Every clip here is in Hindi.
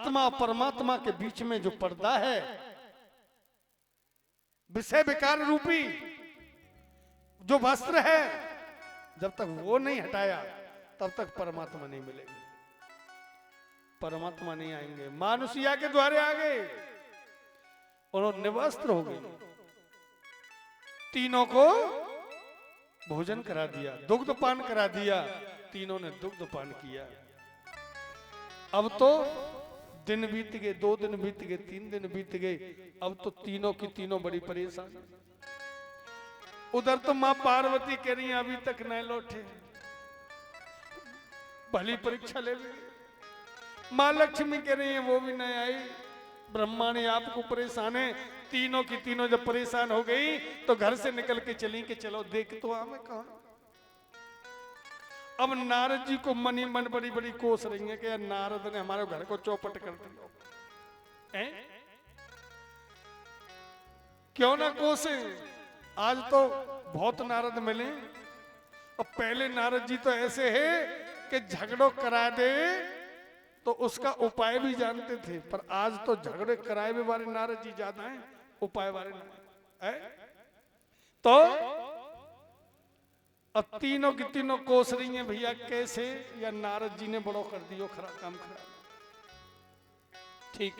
आत्मा और परमात्मा के बीच में जो पर्दा है, विषय विकार रूपी जो वस्त्र है, जब तक वो नहीं हटाया तब तक परमात्मा नहीं मिलेगी, परमात्मा नहीं आएंगे। मानुषिया के द्वारे आ गए, उन्होंने निवस्त्र हो गए, तीनों को भोजन करा दिया, दुग्ध पान करा दिया, तीनों ने दुग्ध पान किया। अब तो दिन बीत गए, 2 दिन बीत गए, 3 दिन बीत गए, अब तो तीनों की तीनों बड़ी परेशान। उधर तो मां पार्वती कह रही है अभी तक नहीं लौटे, भली परीक्षा ले ली। मां लक्ष्मी कह रही है वो भी नहीं आई, ब्रह्मा ने आपको परेशान है। तीनों की तीनों जब परेशान हो गई तो घर से निकल के चली कि चलो देख तो हमें कहा। अब नारद जी को मन ही मन बड़ी बड़ी कोस रही है कि यार नारद ने हमारे घर को चौपट कर दिया, क्यों ना कोसे। आज तो बहुत नारद मिले, और पहले नारद जी तो ऐसे है कि झगड़ो करा दे तो उसका उपाय भी जानते थे, पर आज तो झगड़े कराए भी वाले नारद जी ज्यादा हैं, उपाय वाले है। तो अब तीनों की तीनों कोस रही हैं भैया कैसे, या नारद जी ने बड़ो कर दियो खरा काम खराब। ठीक,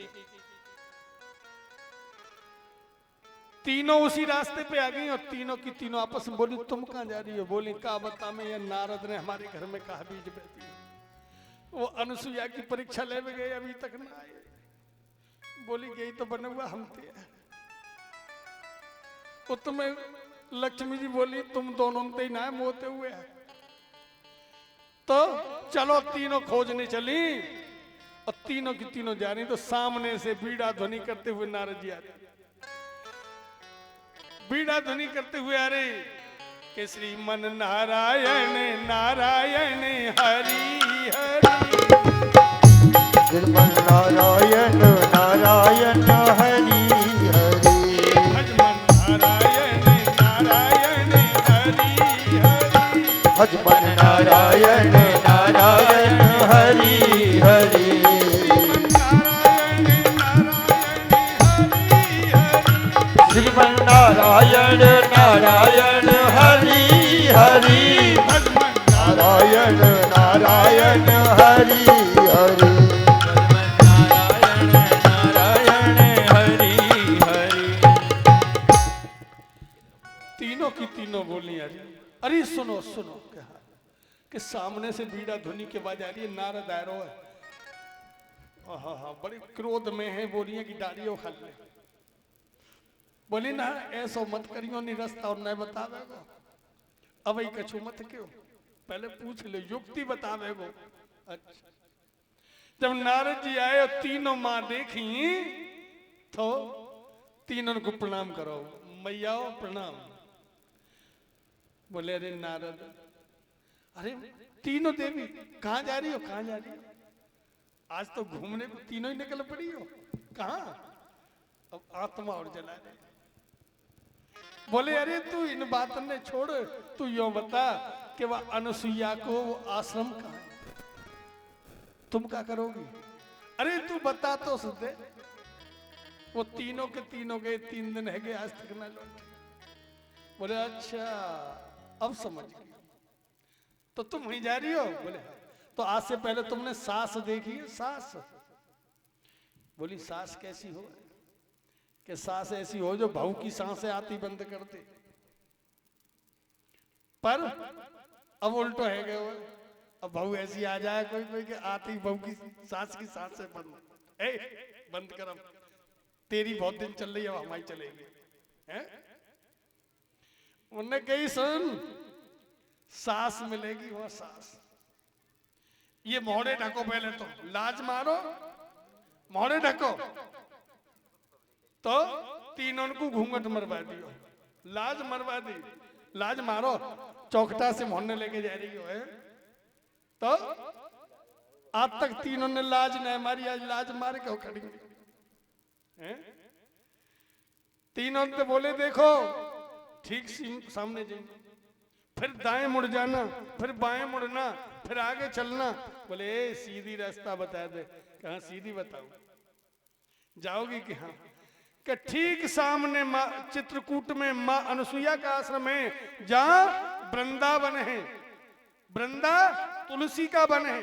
तीनों उसी रास्ते पे आ गई और तीनों की तीनों आपस में बोली तुम कहां जा रही हो। बोली का बता में, ये नारद ने हमारे घर में कहा बीज बैठी है। वो अनुसुईया की परीक्षा ले गए अभी तक ना आए। बोली गई तो बने हुआ हम थे। वो तुम्हें लक्ष्मी जी बोली तुम दोनों ते ना मोते हुए हैं, तो चलो तीनों खोजने चली, और तीनों की तीनों जा रही तो सामने से बीड़ा ध्वनि करते हुए नारद जी आ रहे। बीड़ा ध्वनि करते हुए आ रहे कि श्रीमन नारायण नारायण हरि हरि, श्रीमन नारायण नारायण हरि हरि, भजमन नारायण नारायण हरि हरि, भजमन नारायण नारायण हरि हरि, श्रीमन नारायण नारायण हरि हरि, नारायण नारायण हरि हरि, नारायण हरि हरि। तीनों की तीनों बोली आ रही। अरे सुनो सुनो क्या कि सामने से बीड़ा ध्वनि के आवाज आ रही है, नारद आ रहा है। हाँ बड़े क्रोध में है, बोली है कि डालियों खा ले। बोली ना ऐसा मत करियो, नहीं रास्ता और नहीं बतावेगो। अब ही कछु मत क्यों, पहले पूछ ले, युक्ति बतावेगो। अच्छा, जब नारद जी आए और तीनों माँ देखी तो तीनों को प्रणाम करो, मैया प्रणाम। बोले अरे नारद, अरे तीनों देवी कहाँ जा रही हो, कहाँ जा रही हो? आज तो घूमने को तीनों ही निकल पड़ी हो, कहाँ? अब आत्मा और जला रही। बोले अरे तू इन बातों ने छोड़, तू यो बता कि वह अनुसुईया को वो आश्रम कहाँ है, तुम क्या करोगी? अरे तू बता तो सुधे। वो तीनों के तीनों गए, 3 दिन है गए, आज तक ना लौटे। बोले अच्छा अब समझ गई, तो तुम वहीं जा रही हो? बोले तो आज से पहले तुमने सास देखी है? सास? बोली सास कैसी हो? कि सास ऐसी हो जो बहू की सांसें आती बंद कर दे। पर अब उल्टो है गए, अब बहू ऐसी आ जाए कोई कोई के आती बहू की सास की सांसें बंद, बंद कर, अब तेरी बहुत दिन चल रही है, अब हमारी चलेगी। हैं? उन्होंने कही सुन, सास मिलेगी वह सास। ये मोहरे ढको, पहले तो लाज मारो, मोहरे ढको। तो तीनों को घूंघट मरवा दियो, लाज मरवा दी, लाज मारो, चौखटा से मोहने लेके जा रही हो है। तो आज तक तीनों ने लाज नहीं मारी, आज लाज मार के खड़ी हैं। तीनों ने बोले देखो ठीक सामने जाइए, फिर दाएं मुड़ जाना, फिर बाएं मुड़ना, फिर आगे चलना। बोले सीधी रास्ता बता दे कहा सीधी बताओ, जाओगी कि हाँ? कि ठीक सामने माँ चित्रकूट में माँ अनुसुईया का आश्रम है, जहां वृंदावन है, वृंदा तुलसी का वन है,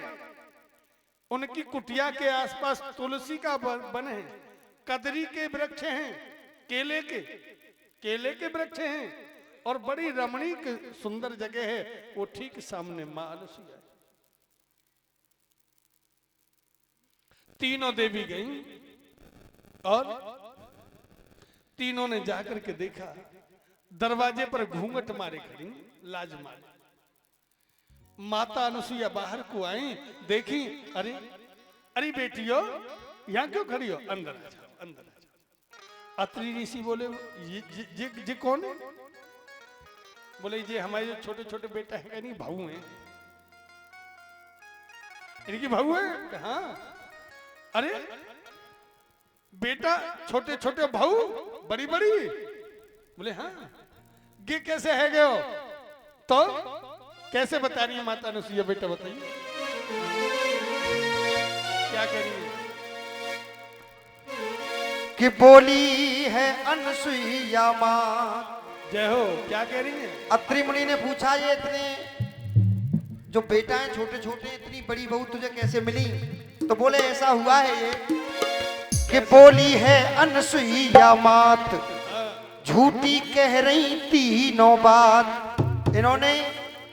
उनकी कुटिया के आसपास तुलसी का वन है, कदरी के वृक्ष हैं, केले के वृक्ष हैं, और बड़ी रमणीक सुंदर जगह है, वो ठीक सामने माँ अनुसुईया। तीनों देवी गईं और तीनों ने जाकर के देखा, दरवाजे पर घूंघट मारे खड़ी, लाज मारे। माता अनुसुईया बाहर को आई, देखी, अरे अरे बेटियो यहाँ क्यों खड़ी हो? अंदर आ जाओ, अंदर आ जाओ। अत्रि ऋषि बोले, ये कौन है? बोले ये हमारे जो छोटे छोटे बेटा है, नहीं भाऊ हैं, इनकी भाऊ है। हाँ, अरे बेटा छोटे छोटे भाऊ बड़ी बड़ी? बोले हाँ। ये कैसे है गए हो? तो कैसे बता रही है माता अनुसुईया? बेटा बताइए क्या कह रही है? कि बोली है अनुसुईया माँ। जय हो। क्या कह रही है? अत्रि मुनि ने पूछा, ये इतने जो बेटा है छोटे छोटे, इतनी बड़ी बहू तुझे कैसे मिली? तो बोले ऐसा हुआ है ये कि बोली है अनुसुईया मात, झूठी कह रही तीनों बात। इन्होंने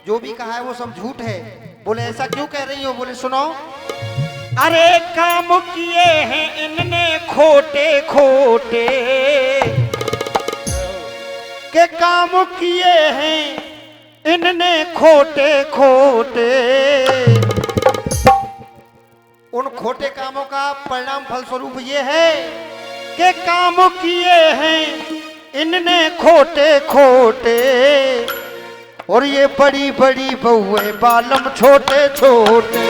जो भी कहा है वो सब झूठ है। बोले ऐसा क्यों कह रही हो? बोले सुनो, अरे काम किए हैं इनने खोटे खोटे, के काम किए हैं इनने खोटे खोटे। उन खोटे कामों का परिणाम फलस्वरूप ये है कि काम किए हैं इनने खोटे खोटे, और ये बड़ी बड़ी बहुए बालम छोटे छोटे।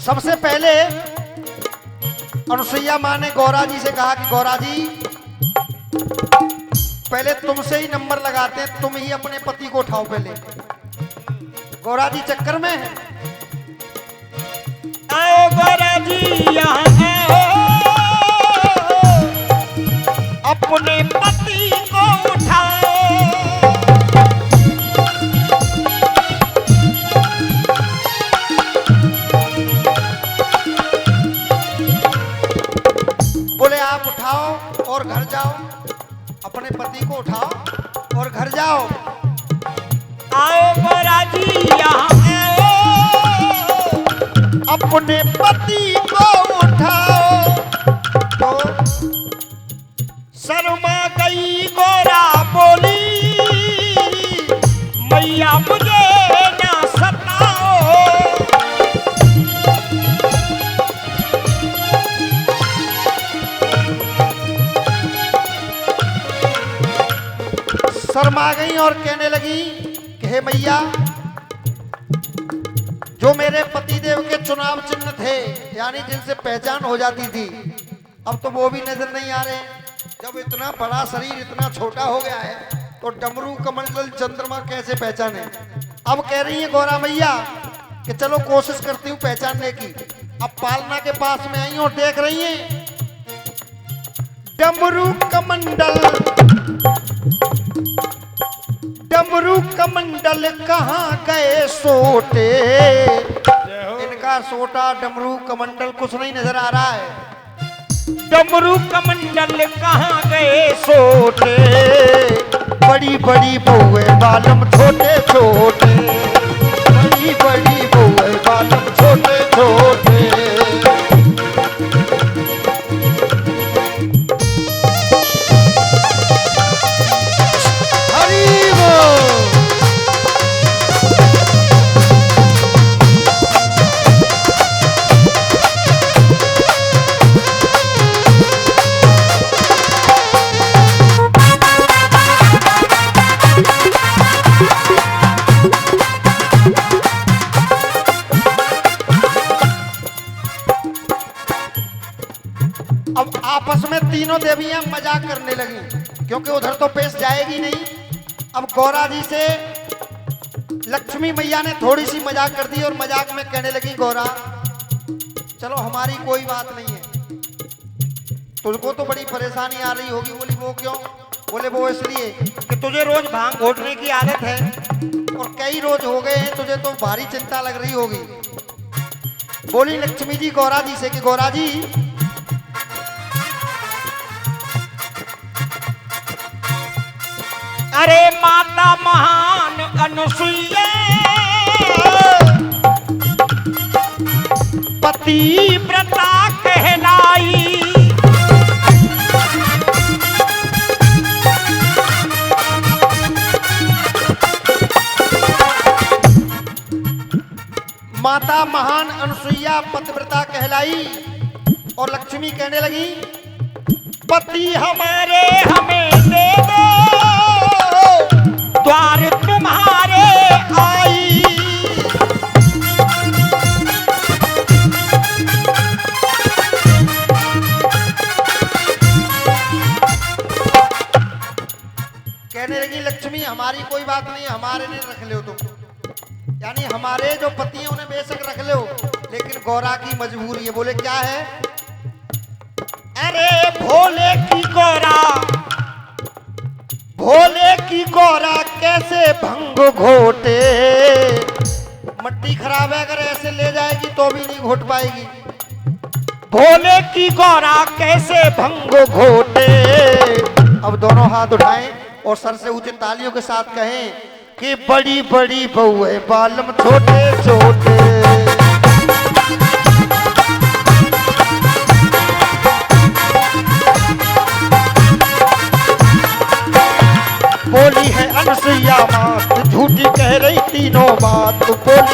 सबसे पहले अनुसुईया माँ ने गौरा जी से कहा कि गौरा जी, पहले तुमसे ही नंबर लगाते हैं, तुम ही अपने पति को उठाओ पहले। गौरा जी चक्कर में है। आओ गौरा जी यहाँ आओ, अपने पति को उठाओ। बोले आप उठाओ और घर जाओ, अपने पति को उठाओ और घर जाओ। आओ गौरा जी यहाँ आओ, अपने पति को उठाओ। तो शर्मा गई गौरा, बोली मैया मुझे ना सताओ। शर्मा गई और कहने लगी कि हे मैया, जो मेरे पतिदेव के चुनाव चिन्ह थे, यानी जिनसे पहचान हो जाती थी, अब तो वो भी नजर नहीं आ रहे। जब इतना बड़ा शरीर इतना छोटा हो गया है, तो डमरू कमंडल चंद्रमा कैसे पहचाने? अब कह रही है गौरा मैया कि चलो कोशिश करती हूँ पहचानने की। अब पालना के पास में आई और देख रही है डमरू कमंडल, डमरू कमंडल कहाँ गए सोटे। इनका सोटा डमरू कमंडल कुछ नहीं नजर आ रहा है। डमरू कमंडल कहाँ गए सोटे, बड़ी बड़ी बहुए बालम छोटे छोटे, बड़ी बड़ी बहुए बालम छोटे छोटे। तीनों देवियां मजाक करने लगी, क्योंकि उधर तो पेश जाएगी नहीं। अब गौरा जी से लक्ष्मी मैया ने थोड़ी सी मजाक कर दी और मजाक में कहने लगी, गौरा चलो हमारी कोई बात नहीं है, तुझको तो बड़ी परेशानी आ रही होगी। बोली वो क्यों? बोले वो इसलिए कि तुझे रोज भांग घोटने की आदत है और कई रोज हो गए हैं, तुझे तो भारी चिंता लग रही होगी। बोली लक्ष्मी जी गौरा जी से कि गौरा जी अरे माता महान अनुसुईया पतिव्रता कहलाई। माता महान अनुसुईया पतिव्रता कहलाई। और लक्ष्मी कहने लगी, पति हमारे हमें दे दो, द्वार तुम्हारे आई। कहने लगी लक्ष्मी हमारी कोई बात नहीं, हमारे ने रख लो तुम, यानी हमारे जो पति हैं उन्हें बेशक रख लो, लेकिन गौरा की मजबूरी है। बोले क्या है? अरे भोले की गौरा, भोले की गौरा कैसे भंग घोटे। मट्टी खराब है, अगर ऐसे ले जाएगी तो भी नहीं घोट पाएगी। भोले की गौरा कैसे भंग घोटे। अब दोनों हाथ उठाएं और सर से ऊंचे तालियों के साथ कहें कि बड़ी बड़ी बहू है बालम छोटे छोटे। बोली है अनसुईया मात, झूठी कह रही तीनों बात। बोली